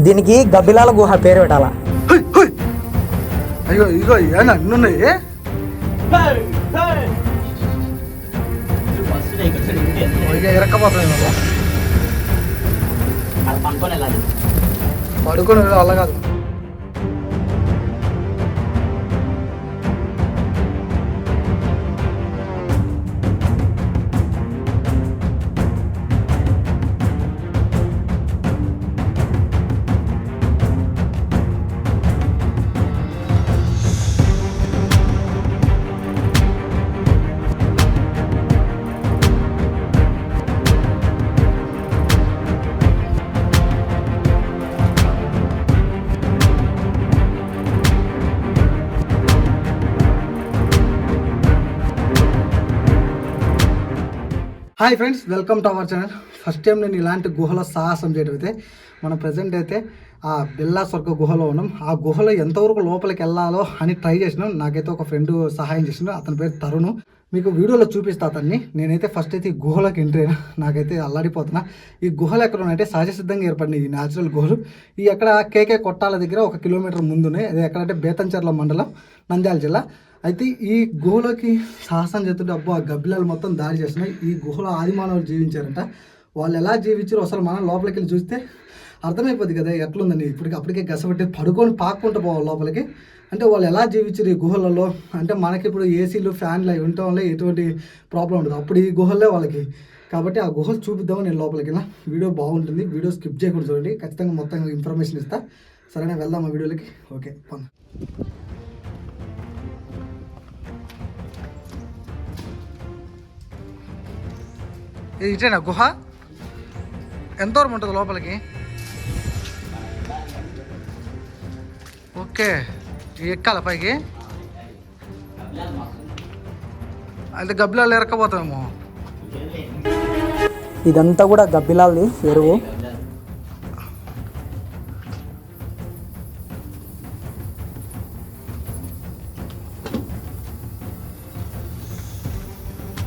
దీనికి గబ్బిలాల గుహ పేరు పెట్టాలా? అయ్యో ఇగో అన్నున్నాయి. ఇరక్కపోతాయి పడుకొని అలా కాదు. Hi friends, welcome to our channel. First time నేను ఇలాంటి గుహలో సాహసం చేయడం అయితే మనం ప్రజెంట్ అయితే ఆ బిల్లా స్వర్గ గుహలో ఉన్నాం. ఆ గుహలో ఎంతవరకు లోపలికి వెళ్ళాలో అని ట్రై చేసినాం. నాకైతే ఒక ఫ్రెండ్ సహాయం చేసినాడు, అతని పేరు తరుణ్. మీకు వీడియోలో చూపిస్తా అతన్ని. నేనైతే ఫస్ట్ అయితే ఈ గుహలోకి ఎంట్రీ అయినా. నాకైతే అల్లాడిపోతున్నా. ఈ గుహలు ఎక్కడ ఉన్నాయంటే సహజ సిద్ధంగా ఏర్పడినాయి ఈ న్యాచురల్ గుహలు. ఈ ఎక్కడ కేకే కొట్టాల దగ్గర 1 కిలోమీటర్ ముందున్నాయి. అది ఎక్కడంటే బేతంచెర్ల మండలం, నంద్యాల జిల్లా. అయితే ఈ గుహలోకి సాహసం చేస్తుంటే అబ్బో ఆ గబ్బిలాలు మొత్తం దాడి చేస్తున్నాయి. ఈ గుహలో ఆదిమానవులు జీవించారంట. వాళ్ళు ఎలా జీవించారో అసలు మనం లోపలికి వెళ్ళి చూస్తే అర్థమైపోద్ది కదా ఎట్లుందని. అప్పటికే గసపెట్టి పడుకొని పాక్కుంటూ పోవాలి లోపలికి. అంటే వాళ్ళు ఎలా జీవించారు ఈ గుహలలో అంటే మనకి ఇప్పుడు ఏసీలు ఫ్యాన్లు అవి ఉండటం వల్ల ఎటువంటి ప్రాబ్లం ఉండదు. అప్పుడు ఈ గుహల్లో వాళ్ళకి. కాబట్టి ఆ గుహలు చూపిద్దామని నేను లోపలికి వెళ్ళిన. వీడియో బాగుంటుంది, వీడియో స్కిప్ చేయకూడదు చూడండి. ఖచ్చితంగా మొత్తం ఇన్ఫర్మేషన్ ఇస్తా. సరేనా, వెళ్దాం ఆ వీడియోలకి. ఓకే పంద. ఇదేనా గుహ? ఎంత దూరం ఉంటుంది లోపలికి? ఓకే, ఎక్కాల పైకి? అయితే గబ్బిలాలు ఎరక్కపోతామేమో. ఇదంతా కూడా గబ్బిలాలది ఎరువు.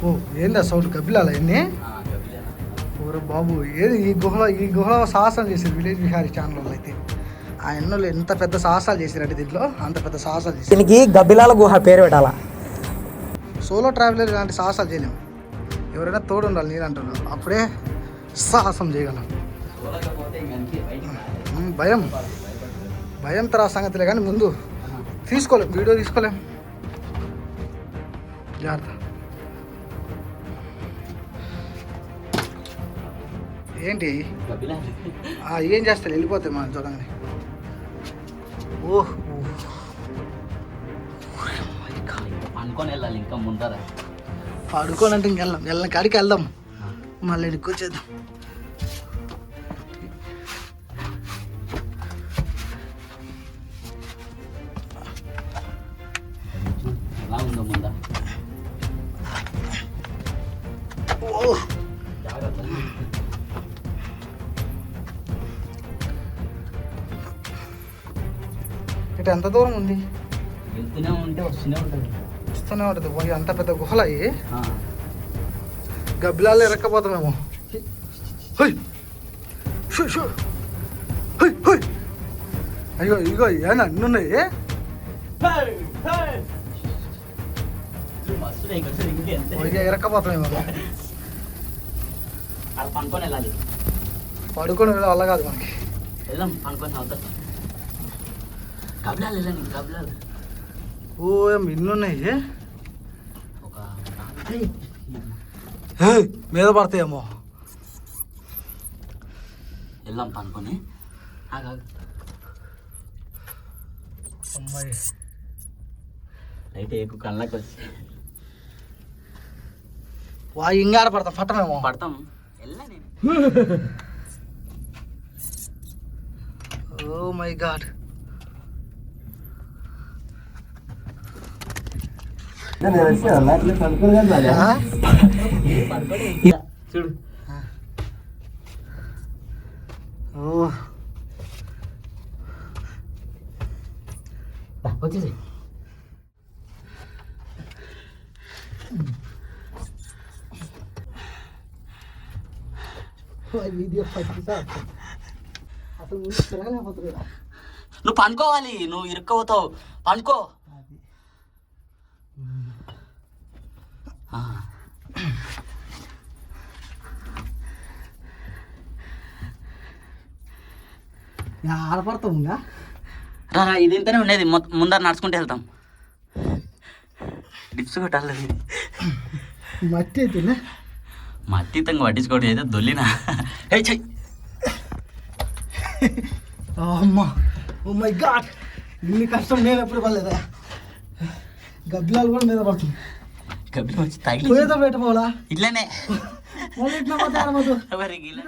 ఓ ఏందా సౌండ్? గబ్బిలాల ఎన్ని? ఓరే బాబు, ఏది ఈ గుహలో సాహసం చేశారు విలేజ్ విహారీ ఛానల్ వాళ్ళు. అయితే ఆ ఎన్నోళ్ళు ఎంత పెద్ద సాహసాలు చేశారంటే దీంట్లో అంత పెద్ద సాహసాలు చేశారు. దీనికి గబ్బిలాల గుహ పేరు పెట్టాలా? సోలో ట్రావెలర్ ఇలాంటి సాహసాలు చేయలేము. ఎవరైనా తోడు ఉండాలి, నేను అంటున్నాను. అప్పుడే సాహసం చేయగలం. భయం తర్వాత సంగతిలే, కానీ ముందు తీసుకోలేం, వీడియో తీసుకోలేం. జాగ్రత్త. ఏంటి ఏం చేస్తారు? వెళ్ళిపోతాయి మనం చూడండి. ఓహ్ అనుకొని వెళ్ళాలి. ఇంకా ముందర పడుకోనంటే వెళ్ళని కాడికి వెళ్దాం. మళ్ళీ వచ్చేద్దాం. ఎలా ఉందో ముందా? ఓహ్ ఇటు ఎంత దూరం ఉంది? వెళ్తూనే ఉంటే వస్తూనే ఉంటుంది. అంత పెద్ద గుహలు అయ్యి గబ్బిలాలు ఎరక్కపోతామేమో. అయ్యో ఇగో అన్నున్నాయి. ఎరక్కపోతామేమో. పనుకొని వెళ్ళాలి. పడుకొని అలా కాదు మనకి. వెళ్దాం పనుకొని అవుతాం. కబ్లాలు వెళ్ళండి, కబ్లాలు. ఓ ఇన్నున్నాయి. మీద పడతాయేమో. వెళ్దాం పనుకొని. అమ్మాయి అయితే ఎక్కువ కళ్ళకి వచ్చి ఇంగాడ పడతాం. పట్టమేమో. పడతాం. వెళ్ళా నేను. Oh my god. చూడు. ఓ వచ్చేసి వీడియో పట్టి అసలు ముందు తిరగలేకపోతుంది కదా. నువ్వు పండుకోవాలి, నువ్వు ఇరుక్కపోతావు, పండుకో. ఆడపడతావు ఇంకా రా ఇది ఇంతనే ఉండేది, ముందర నడుచుకుంటూ వెళ్తాం. డిప్స్ కొట్టాలి. మట్టి అయితేనే మట్టి తంగా పట్టించుకోవడం అయితే దొల్లినా. చెయ్యి. అమ్మా, ఓ మై గాడ్, ఇన్ని కష్టం నేను ఎప్పుడు పడలేదా. గబ్బిలాలు కూడా మీద పడుతుంది. గబ్బిలం వచ్చి తగిలి పోయేదో పెట్టపోలా ఇట్లనే మళ్ళీ ఇట్లా పోతే ఆడబోతు. మరి ఇలా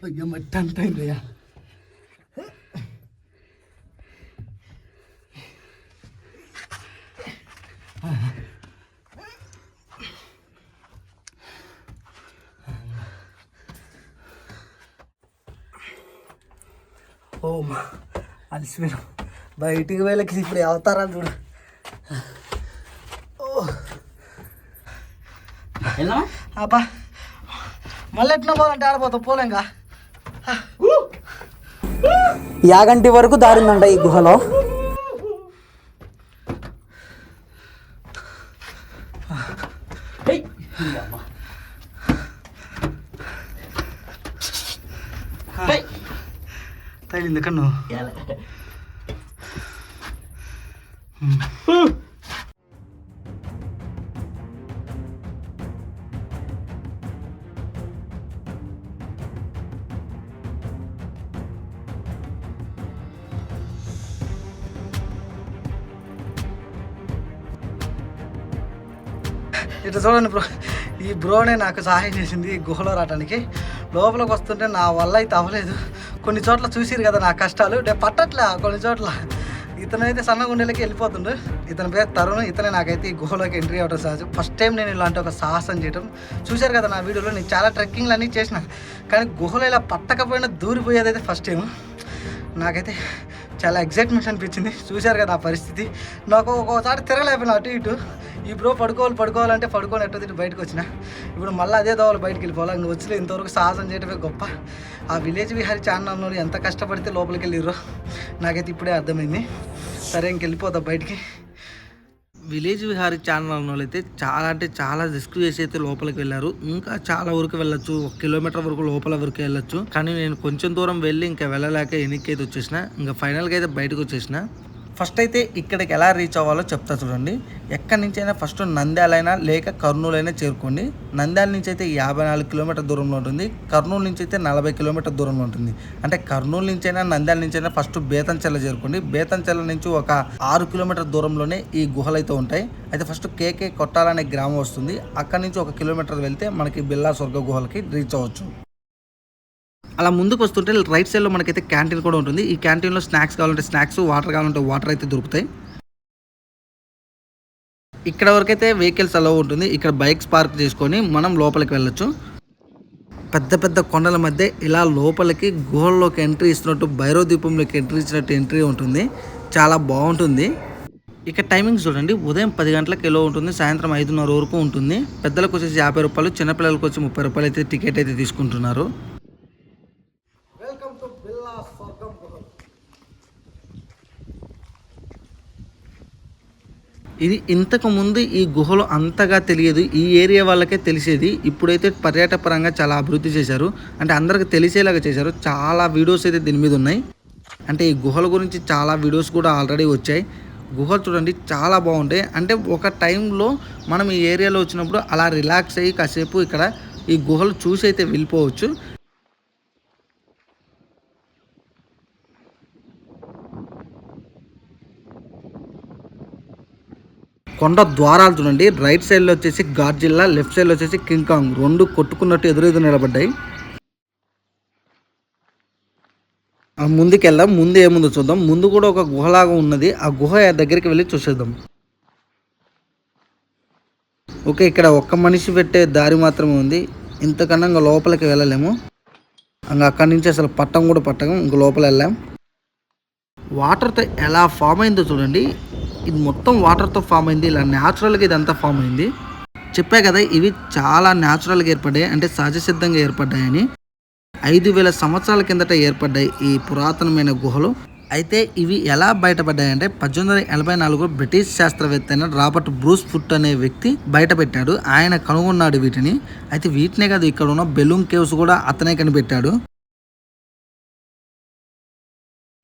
అయ్యా మట్టి అంతా అయిందయ్యా. ఓమా అలసిపోయినా. బయటికి వెళ్ళకి ఇప్పుడు అవతారాలు చూడు. వెళ్దామా? అబ్బా మళ్ళీ ఎట్లా పోవాలంటే ఆడిపోతావు, పోలేంగా. యాగంటి వరకు దారిందంట ఈ గుహలో. తగిలింది కన్ను. ఇట్లా చూడండి బ్రో, ఈ బ్రోనే నాకు సహాయం చేసింది ఈ గుహలో రావడానికి. లోపలికి వస్తుంటే నా వల్ల అయితే అవ్వలేదు. కొన్ని చోట్ల చూసిరు కదా నా కష్టాలు, నేను పట్టట్లే కొన్ని చోట్ల. ఇతనైతే సన్నగుండెలకి వెళ్ళిపోతుండు. ఇతని పేరు తరుణ్. ఇతనే నాకైతే ఈ గుహలోకి ఎంట్రీ అవ్వడం సహజం. ఫస్ట్ టైం నేను ఇలాంటి ఒక సాహసం చేయడం. చూశారు కదా నా వీడియోలో, నేను చాలా ట్రెక్కింగ్లు అన్నీ చేసిన, కానీ గుహలో ఇలా పట్టకపోయినా దూరిపోయేది అయితే ఫస్ట్ టైం. నాకైతే చాలా ఎగ్జైట్మెంట్ అనిపించింది. చూశారు కదా నా పరిస్థితి. నాకు ఒక్కోసారి తిరగలేకపోయినా అటు ఇటు. ఈ బ్రో పడుకోవాలంటే పడుకొని ఎట్టో తిట్టి బయటకు వచ్చిన. ఇప్పుడు మళ్ళీ అదే దోవలు బయటకు వెళ్ళిపోవాలి. ఇంక వచ్చి ఇంతవరకు సాహసం చేయడమే గొప్ప. ఆ విలేజ్ విహారీ ఛానల్ ఎంత కష్టపడితే లోపలికి వెళ్ళిర్రో నాకైతే ఇప్పుడే అర్థమైంది. సరే ఇంకెళ్ళిపోతాం బయటికి. విలేజ్ విహారీ ఛానల్ వాళ్ళు అయితే చాలా అంటే చాలా రిస్క్ చేసి అయితే లోపలికి వెళ్ళారు. ఇంకా చాలా వరకు వెళ్ళొచ్చు, 1 కిలోమీటర్ వరకు లోపల వరకు వెళ్ళొచ్చు. కానీ నేను కొంచెం దూరం వెళ్ళి ఇంకా వెళ్ళలేక వెనక్కి అయితే వచ్చేసిన. ఇంకా ఫైనల్గా అయితే బయటకు వచ్చేసిన. ఫస్ట్ అయితే ఇక్కడికి ఎలా రీచ్ అవ్వాలో చెప్తా చూడండి. ఎక్కడి నుంచి అయినా ఫస్ట్ నంద్యాలైనా లేక కర్నూలు అయినా చేరుకోండి. నంద్యాల నుంచి అయితే 54 కిలోమీటర్ దూరంలో ఉంటుంది. కర్నూలు నుంచి అయితే 40 కిలోమీటర్ దూరంలో ఉంటుంది. అంటే కర్నూలు నుంచి అయినా నంద్యాల నుంచి అయినా ఫస్ట్ బేతంచెల్ల చేరుకోండి. బేతంచెల్ల నుంచి ఒక 6 కిలోమీటర్ దూరంలోనే ఈ గుహలు అయితే ఉంటాయి. అయితే ఫస్ట్ కేకే కొట్టాలనే గ్రామం వస్తుంది. అక్కడి నుంచి 1 కిలోమీటర్ వెళ్తే మనకి బిల్లా స్వర్గ గుహలకి రీచ్ అవ్వచ్చు. అలా ముందుకు వస్తుంటే రైట్ సైడ్లో మనకైతే క్యాంటీన్ కూడా ఉంటుంది. ఈ క్యాంటీన్లో స్నాక్స్ కావాలంటే స్నాక్స్, వాటర్ కావాలంటే వాటర్ అయితే దొరుకుతాయి. ఇక్కడ వరకైతే వెహికల్స్ అలౌ ఉంటుంది. ఇక్కడ బైక్స్ పార్క్ చేసుకొని మనం లోపలికి వెళ్ళొచ్చు. పెద్ద పెద్ద కొండల మధ్య ఇలా లోపలికి గుహల్లోకి ఎంట్రీ ఇస్తున్నట్టు, భైరవ ద్వీపంలోకి ఎంట్రీ ఇచ్చినట్టు ఎంట్రీ ఉంటుంది. చాలా బాగుంటుంది. ఇక టైమింగ్స్ చూడండి, ఉదయం 10 గంటలకు ఎలో ఉంటుంది, సాయంత్రం 5:30 వరకు ఉంటుంది. పెద్దలకు వచ్చేసి 50 రూపాయలు, చిన్నపిల్లలకు వచ్చి 30 రూపాయలు అయితే టికెట్ అయితే తీసుకుంటున్నారు. ఇది ఇంతకు ముందు ఈ గుహలో అంతగా తెలియదు. ఈ ఏరియా వాళ్ళకే తెలిసేది. ఇప్పుడైతే పర్యాటక పరంగా చాలా అభివృద్ధి చేశారు. అంటే అందరికి తెలిసేలాగా చేశారు. చాలా వీడియోస్ అయితే దీని మీద ఉన్నాయి. అంటే ఈ గుహల గురించి చాలా వీడియోస్ కూడా ఆల్రెడీ వచ్చాయి. గుహలు చూడండి చాలా బాగుంటాయి. అంటే ఒక టైంలో మనం ఈ ఏరియాలో వచ్చినప్పుడు అలా రిలాక్స్ అయ్యి కాసేపు ఇక్కడ ఈ గుహలు చూసి అయితే వెళ్ళిపోవచ్చు. కొండ ద్వారాలు చూడండి. రైట్ సైడ్లో వచ్చేసి గాడ్జిల్లా, లెఫ్ట్ సైడ్లో వచ్చేసి కింగ్ కాంగ్, రెండు కొట్టుకున్నట్టు ఎదురెదురు నిలబడ్డాయి. ముందుకు వెళ్దాం. ముందు ఏముందో చూద్దాం. ముందు కూడా ఒక గుహలాగా ఉన్నది. ఆ గుహ దగ్గరికి వెళ్ళి చూసేద్దాం. ఓకే, ఇక్కడ ఒక్క మనిషి పెట్టే దారి మాత్రమే ఉంది. ఇంతకన్నా ఇంకా లోపలికి వెళ్ళలేము. ఇంకా అక్కడి నుంచి అసలు పట్టం కూడా పట్టం. ఇంక లోపల వెళ్ళాం. వాటర్తో ఎలా ఫామ్ అయిందో చూడండి. ఇది మొత్తం వాటర్తో ఫామ్ అయింది. ఇలా న్యాచురల్గా ఇదంతా ఫామ్ అయింది. చెప్పా కదా ఇవి చాలా న్యాచురల్గా ఏర్పడ్డాయి, అంటే సహజ సిద్ధంగా ఏర్పడ్డాయని. 5000 సంవత్సరాల కిందట ఏర్పడ్డాయి ఈ పురాతనమైన గుహలు. అయితే ఇవి ఎలా బయటపడ్డాయంటే 1884 బ్రిటిష్ శాస్త్రవేత్త అయిన రాబర్ట్ బ్రూస్ ఫుట్ అనే వ్యక్తి బయట పెట్టాడు. ఆయన కనుగొన్నాడు వీటిని. అయితే వీటినే కాదు, ఇక్కడ ఉన్న బెలూమ్ కేవ్స్ కూడా అతనే కనిపెట్టాడు.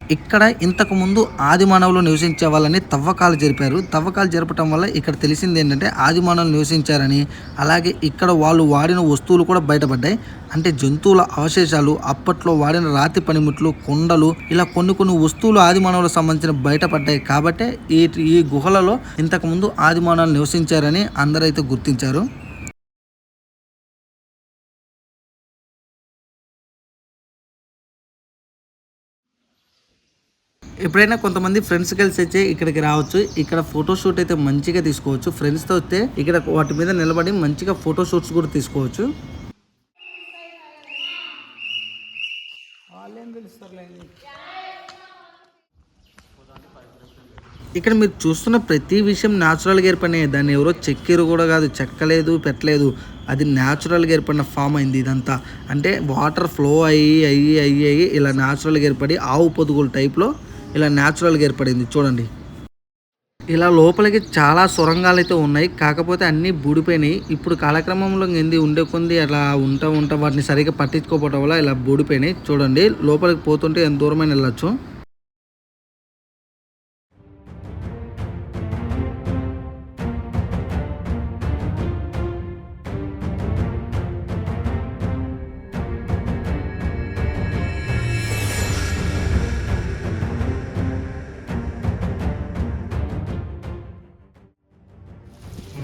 ఇక్కడ ఇంతకు ముందు ఆది మానవులు నివసించే వాళ్ళని తవ్వకాలు జరిపారు. తవ్వకాలు జరపటం వల్ల ఇక్కడ తెలిసింది ఏంటంటే ఆది మానవులు నివసించారని, అలాగే ఇక్కడ వాళ్ళు వాడిన వస్తువులు కూడా బయటపడ్డాయి. అంటే జంతువుల అవశేషాలు, అప్పట్లో వాడిన రాతి పనిముట్లు, కొండలు, ఇలా కొన్ని వస్తువులు ఆది మానవులకు సంబంధించిన బయటపడ్డాయి. కాబట్టి ఈ గుహలలో ఇంతకు ముందు ఆది మానవులు నివసించారని అందరైతే గుర్తించారు. ఎప్పుడైనా కొంతమంది ఫ్రెండ్స్ కలిసి అయితే ఇక్కడికి రావచ్చు. ఇక్కడ ఫోటోషూట్ అయితే మంచిగా తీసుకోవచ్చు. ఫ్రెండ్స్తో వస్తే ఇక్కడ వాటి మీద నిలబడి మంచిగా ఫోటోషూట్స్ కూడా తీసుకోవచ్చు. ఇక్కడ మీరు చూస్తున్న ప్రతి విషయం న్యాచురల్గా ఏర్పడినాయి. దాన్ని ఎవరో చెక్కిరు కూడా కాదు, చెక్కలేదు, పెట్టలేదు. అది న్యాచురల్గా ఏర్పడిన ఫామ్ అయింది ఇదంతా. అంటే వాటర్ ఫ్లో అయ్యి ఇలా న్యాచురల్గా ఏర్పడి ఆవు పొదుగుల టైప్లో ఇలా న్యాచురల్గా ఏర్పడింది. చూడండి, ఇలా లోపలికి చాలా సొరంగాలు అయితే ఉన్నాయి. కాకపోతే అన్నీ బూడిపోయినాయి. ఇప్పుడు కాలక్రమంలో ఉండే కొంది అలా ఉంటా వాటిని సరిగ్గా పట్టించుకోకపోవడం వల్ల ఇలా బూడిపోయినాయి. చూడండి, లోపలికి పోతుంటే ఎంత దూరమైన వెళ్ళచ్చు.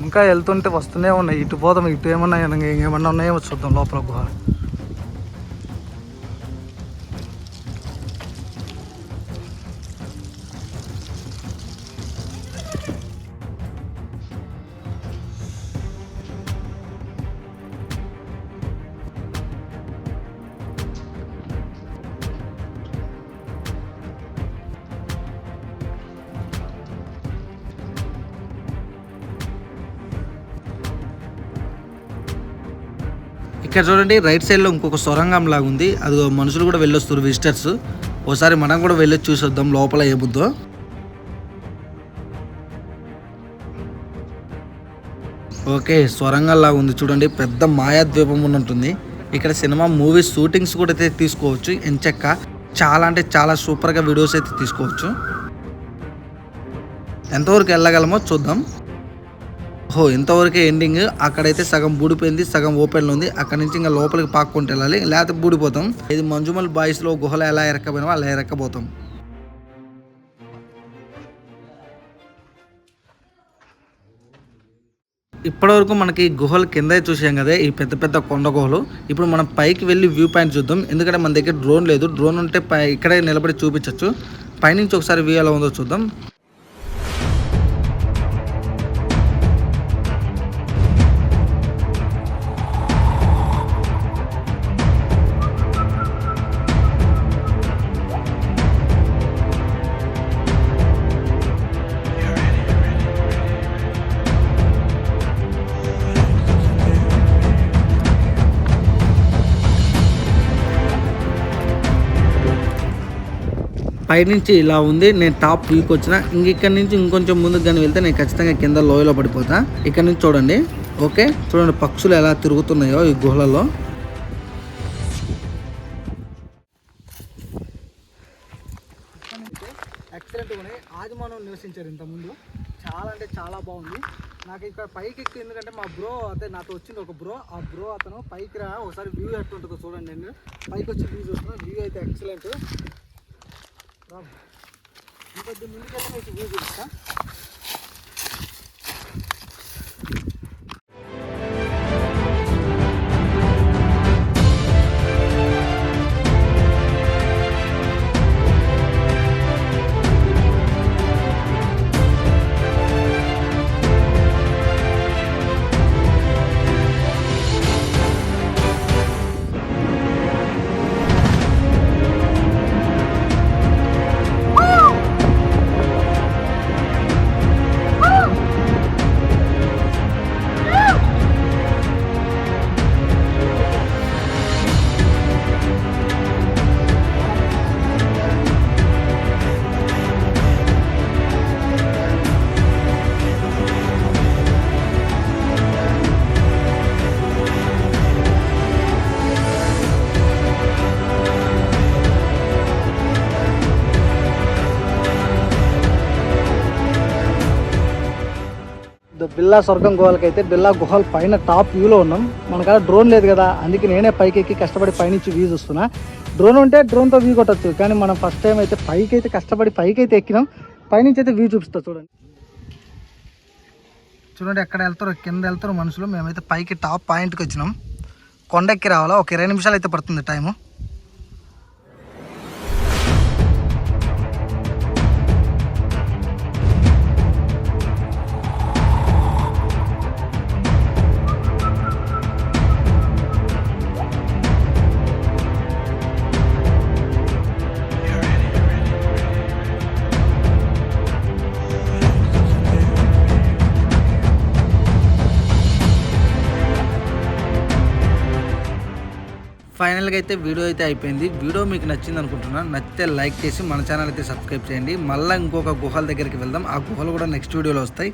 ఇంకా వెళ్తుంటే వస్తూనే ఉన్నాయి. ఇటు పోదాం, ఇటు ఏమన్నా ఉన్నాయో చూద్దాం లోపల గుహ. ఇక్కడ చూడండి, రైట్ సైడ్లో ఇంకొక సొరంగం లాగా ఉంది. అది మనుషులు కూడా వెళ్ళొస్తారు, విజిటర్స్. ఒకసారి మనం కూడా వెళ్ళి చూసొద్దాం లోపల ఏముందో. ఓకే, సొరంగం లాగా ఉంది చూడండి. పెద్ద మాయాద్వీపం ఉన్నట్టుంది. ఇక్కడ సినిమా మూవీస్ షూటింగ్స్ కూడా అయితే తీసుకోవచ్చు. ఎంచక్క చాలా అంటే చాలా సూపర్గా వీడియోస్ అయితే తీసుకోవచ్చు. ఎంతవరకు వెళ్ళగలమో చూద్దాం. ఇంతవరకే ఎండింగ్. అక్కడైతే సగం బూడిపోయింది, సగం ఓపెన్లో ఉంది. అక్కడ నుంచి ఇంకా లోపలికి పాక్కుంటూ వెళ్ళాలి, లేకపోతే బూడిపోతాం. ఇది మంజుమల్ బాయ్స్లో గుహలో ఎలా ఎరక్కపోయినా అలా ఎరక్కపోతాం. ఇప్పటివరకు మనకి గుహలు కింద చూసాం కదా, ఈ పెద్ద పెద్ద కొండ గుహలు. ఇప్పుడు మనం పైకి వెళ్ళి వ్యూ పాయింట్ చూద్దాం. ఎందుకంటే మన దగ్గర డ్రోన్ లేదు. డ్రోన్ ఉంటే ఇక్కడే నిలబడి చూపించవచ్చు. పైనుంచి ఒకసారి వ్యూ ఎలా ఉందో చూద్దాం. పైనుంచి ఇలా ఉంది. నేను టాప్ వ్యూకి వచ్చిన. ఇక్కడ నుంచి ఇంకొంచెం ముందుకు కానీ వెళ్తే నేను ఖచ్చితంగా కింద లోయలో పడిపోతా. ఇక్కడ నుంచి చూడండి. ఓకే, చూడండి పక్షులు ఎలా తిరుగుతున్నాయో ఈ గుహలలో. ఎక్సలెంట్ ఉన్నాయి. ఆదిమానవులు నివసించారు ఇంతకుముందు. చాలా అంటే చాలా బాగుంది. నాకు ఇక్కడ పైకి ఎక్కి, ఎందుకంటే మా బ్రో అదే నాతో వచ్చింది ఒక బ్రో. ఆ బ్రో అతను పైకి రా ఒకసారి వ్యూ ఎట్లుంటుందో చూడండి. నేను పైకి వచ్చి వ్యూ చూస్తున్నాను. వ్యూ అయితే ఎక్సలెంట్. ఇంకొద్ది ముందుకెళ్ళి మీకు వ్యూ చూపిస్తా. బిల్లా స్వర్గం గుహలకైతే బిల్లా గుహల పైన టాప్ వ్యూలో ఉన్నాం. మనకాడ డ్రోన్ లేదు కదా, అందుకే నేనే పైకి ఎక్కి కష్టపడి పైనుంచి వ్యూ చూస్తున్నా. డ్రోన్ ఉంటే డ్రోన్తో వ్యూ కొట్టచ్చు, కానీ మనం ఫస్ట్ టైం అయితే పైకి అయితే కష్టపడి పైకి అయితే ఎక్కినాం. పైనుంచి అయితే వ్యూ చూపిస్తా చూడండి. చూడండి ఎక్కడ వెళ్తారో, కింద వెళ్తారో మనుషులు. మేమైతే పైకి టాప్ పాయింట్కి వచ్చినాం. కొండ ఎక్కి రావాలా, ఒక 20 నిమిషాలు అయితే పడుతుంది టైము. ఫైనల్గా అయితే వీడియో అయితే అయిపోయింది. వీడియో మీకు నచ్చింది అనుకుంటున్నాను. నచ్చితే లైక్ చేసి మన ఛానల్ అయితే సబ్స్క్రైబ్ చేయండి. మళ్ళీ ఇంకొక గుహల దగ్గరికి వెళ్దాం. ఆ గుహలు కూడా నెక్స్ట్ వీడియోలో వస్తాయి.